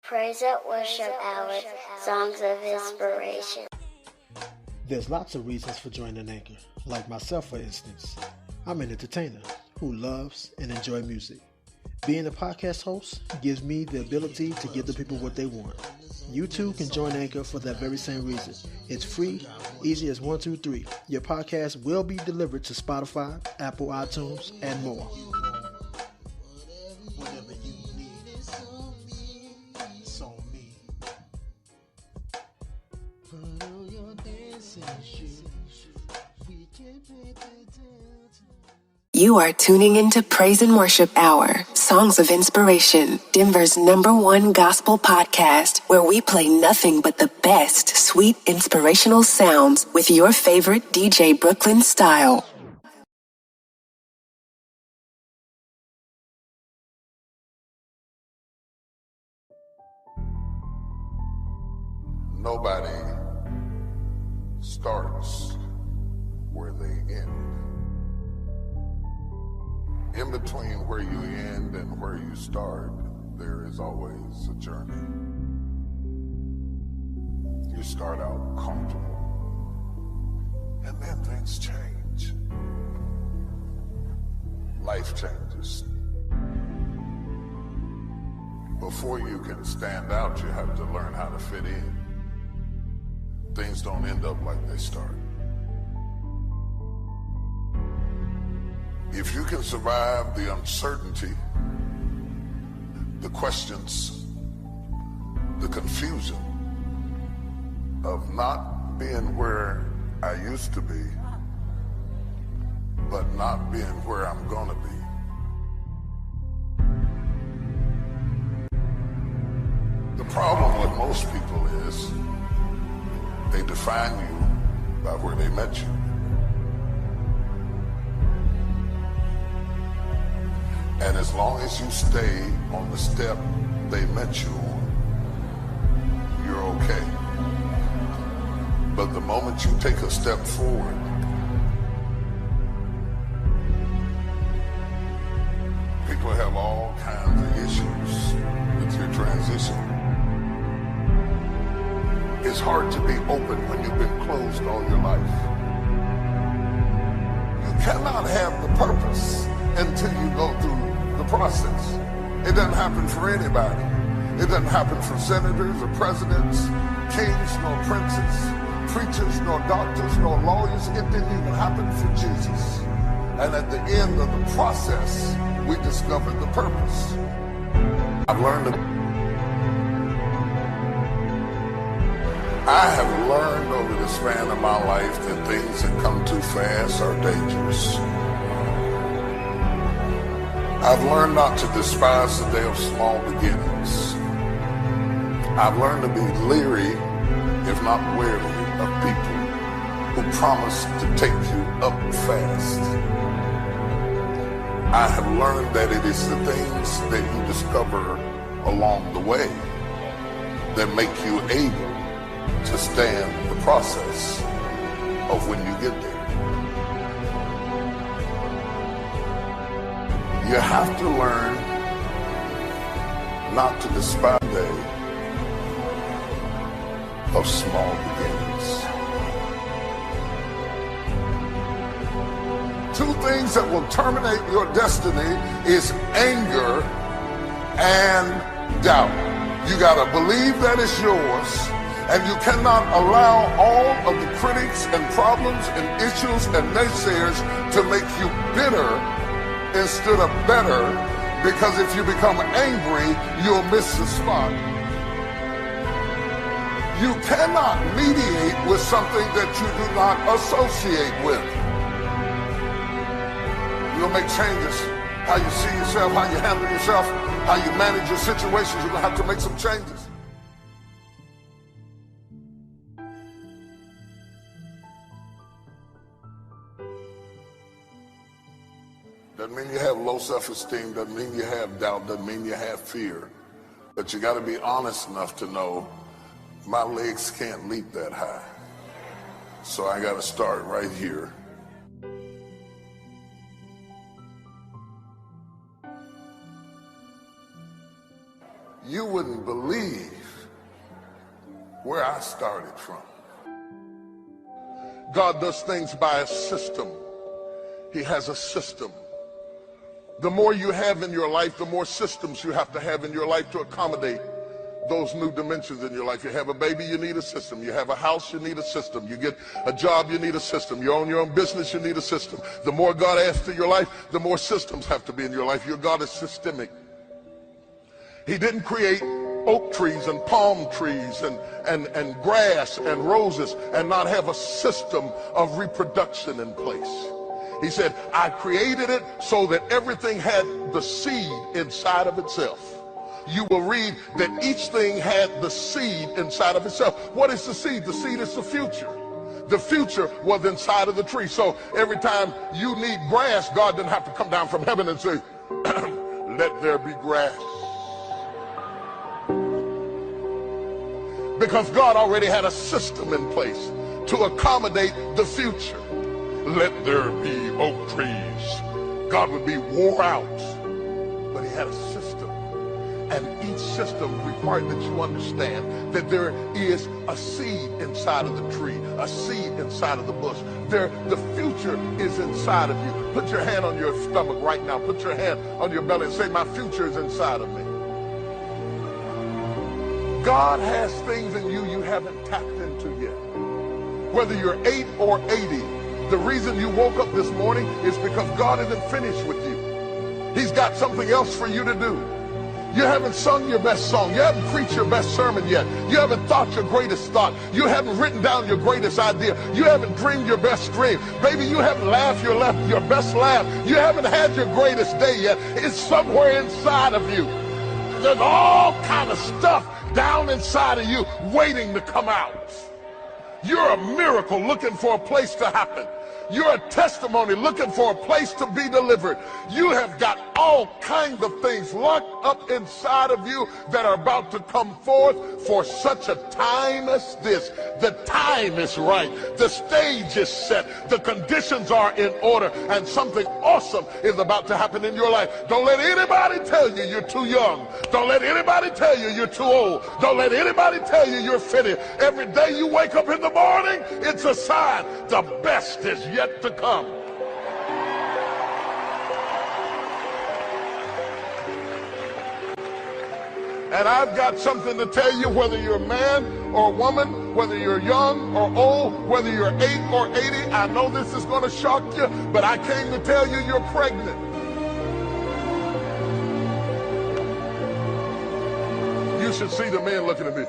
Praise and Worship Hour, Songs of Inspiration. There's lots of reasons for joining Anchor, like myself for instance. I'm an entertainer who loves and enjoys music. Being a podcast host gives me the ability to give the people what they want. You too can join Anchor for that very same reason. It's free, easy as 1, 2, 3. Your podcast will be delivered to Spotify, Apple iTunes, and more. You are tuning into Praise and Worship Hour, Songs of Inspiration, Denver's #1 gospel podcast, where we play nothing but the best sweet inspirational sounds with your favorite DJ Brooklyn style. Nobody starts where they end. In between where you end and where you start, there is always a journey. You start out comfortable, and then things change. Life changes. Before you can stand out, you have to learn how to fit in. Things don't end up like they start. If you can survive the uncertainty, the questions, the confusion of not being where I used to be, but not being where I'm gonna be, the problem with most people is they define you by where they met you. And as long as you stay on the step they met you on, you're okay. But the moment you take a step forward, people have all kinds of issues with your transition. It's hard to be open when you've been closed all your life. You cannot have the purpose until you go through the process. It doesn't happen for anybody. It doesn't happen for senators or presidents, kings nor princes, preachers nor doctors nor lawyers. It didn't even happen for Jesus. And at the end of the process, we discovered the purpose. I have learned over the span of my life that things that come too fast are dangerous. I've learned not to despise the day of small beginnings. I've learned to be leery, if not wary, of people who promise to take you up fast. I have learned that it is the things that you discover along the way that make you able to stand the process of when you get there. You have to learn not to despise the day of small beginnings. Two things that will terminate your destiny is anger and doubt. You gotta believe that it's yours, and you cannot allow all of the critics and problems and issues and naysayers to make you bitter instead of better, because if you become angry, you'll miss the spot. You cannot mediate with something that you do not associate with. You'll make changes. How you see yourself, how you handle yourself, how you manage your situations, you're gonna have to make some changes. Doesn't mean you have low self-esteem, doesn't mean you have doubt, doesn't mean you have fear. But you gotta be honest enough to know my legs can't leap that high. So I gotta start right here. You wouldn't believe where I started from. God does things by a system. He has a system. The more you have in your life, the more systems you have to have in your life to accommodate those new dimensions in your life. You have a baby, you need a system. You have a house, you need a system. You get a job, you need a system. You own your own business, you need a system. The more God adds to your life, the more systems have to be in your life. Your God is systemic. He didn't create oak trees and palm trees and grass and roses and not have a system of reproduction in place. He said, I created it so that everything had the seed inside of itself. You will read that each thing had the seed inside of itself. What is the seed? The seed is the future. The future was inside of the tree. So every time you need grass, God didn't have to come down from heaven and say, let there be grass. Because God already had a system in place to accommodate the future. Let there be oak trees. God would be wore out, but he had a system. And each system required that you understand that there is a seed inside of the tree, a seed inside of the bush. The future is inside of you. Put your hand on your stomach right now. Put your hand on your belly and say, my future is inside of me. God has things in you you haven't tapped into yet. Whether you're 8 or 80, the reason you woke up this morning is because God isn't finished with you. He's got something else for you to do. You haven't sung your best song. You haven't preached your best sermon yet. You haven't thought your greatest thought. You haven't written down your greatest idea. You haven't dreamed your best dream. Baby, you haven't laughed your best laugh. You haven't had your greatest day yet. It's somewhere inside of you. There's all kind of stuff down inside of you waiting to come out. You're a miracle looking for a place to happen. You're a testimony looking for a place to be delivered. You have got all kinds of things locked up inside of you that are about to come forth for such a time as this. The time is right. The stage is set. The conditions are in order. And something awesome is about to happen in your life. Don't let anybody tell you you're too young. Don't let anybody tell you you're too old. Don't let anybody tell you you're fitted. Every day you wake up in the morning, it's a sign the best is yet to come. And I've got something to tell you, whether you're a man or a woman, whether you're young or old, whether you're 8 or 80, I know this is going to shock you, but I came to tell you you're pregnant. You should see the men looking at me.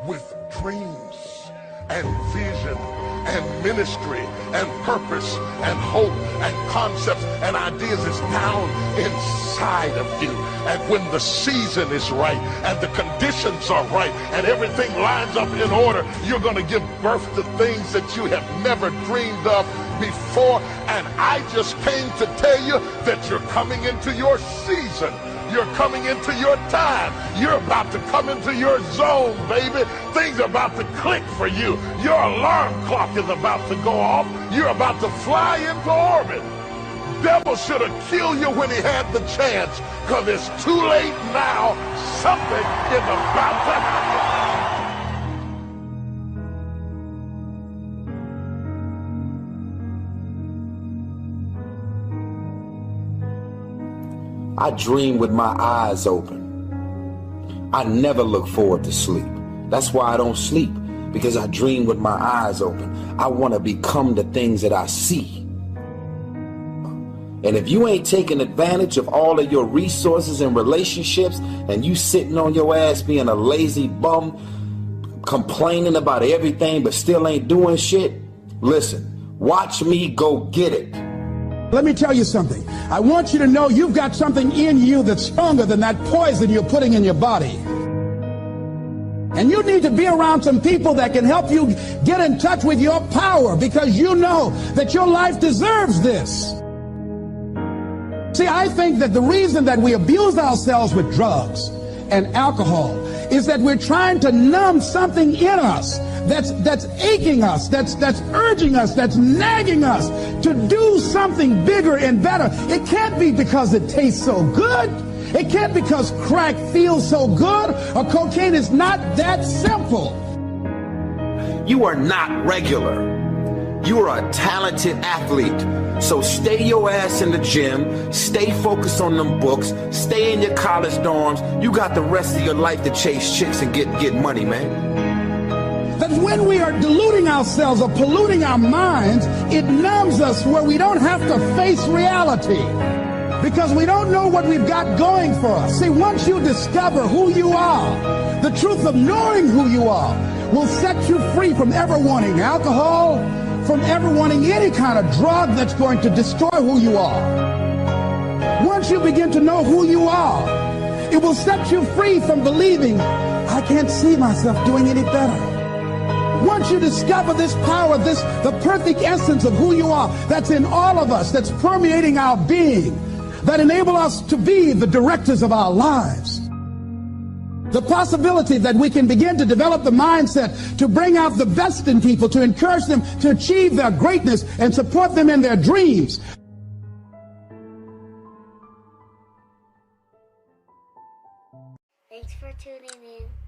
With dreams and vision and ministry and purpose and hope and concepts and ideas is down inside of you. And when the season is right and the conditions are right and everything lines up in order, you're going to give birth to things that you have never dreamed of before. And I just came to tell you that you're coming into your season. You're coming into your time. You're about to come into your zone, baby. Things are about to click for you. Your alarm clock is about to go off. You're about to fly into orbit. Devil should have killed you when he had the chance, because it's too late now. Something is about to happen. I dream with my eyes open. I never look forward to sleep. That's why I don't sleep, because I dream with my eyes open. I want to become the things that I see. And if you ain't taking advantage of all of your resources and relationships, and you sitting on your ass being a lazy bum, complaining about everything but still ain't doing shit, listen, watch me go get it. Let me tell you something. I want you to know you've got something in you that's stronger than that poison you're putting in your body. And you need to be around some people that can help you get in touch with your power, because you know that your life deserves this. See, I think that the reason that we abuse ourselves with drugs and alcohol is that we're trying to numb something in us that's aching us, that's urging us, that's nagging us to do something bigger and better. It can't be because it tastes so good. It can't because crack feels so good or cocaine is not that simple. You are not regular. You are a talented athlete. So stay your ass in the gym, stay focused on them books, stay in your college dorms. You got the rest of your life to chase chicks and get money, man. That when we are deluding ourselves or polluting our minds, it numbs us where we don't have to face reality because we don't know what we've got going for us. See, once you discover who you are, the truth of knowing who you are will set you free from ever wanting alcohol, from ever wanting any kind of drug that's going to destroy who you are. Once you begin to know who you are, it will set you free from believing, I can't see myself doing any better. Once you discover this power, the perfect essence of who you are, that's in all of us, that's permeating our being, that enable us to be the directors of our lives. The possibility that we can begin to develop the mindset to bring out the best in people, to encourage them to achieve their greatness and support them in their dreams. Thanks for tuning in.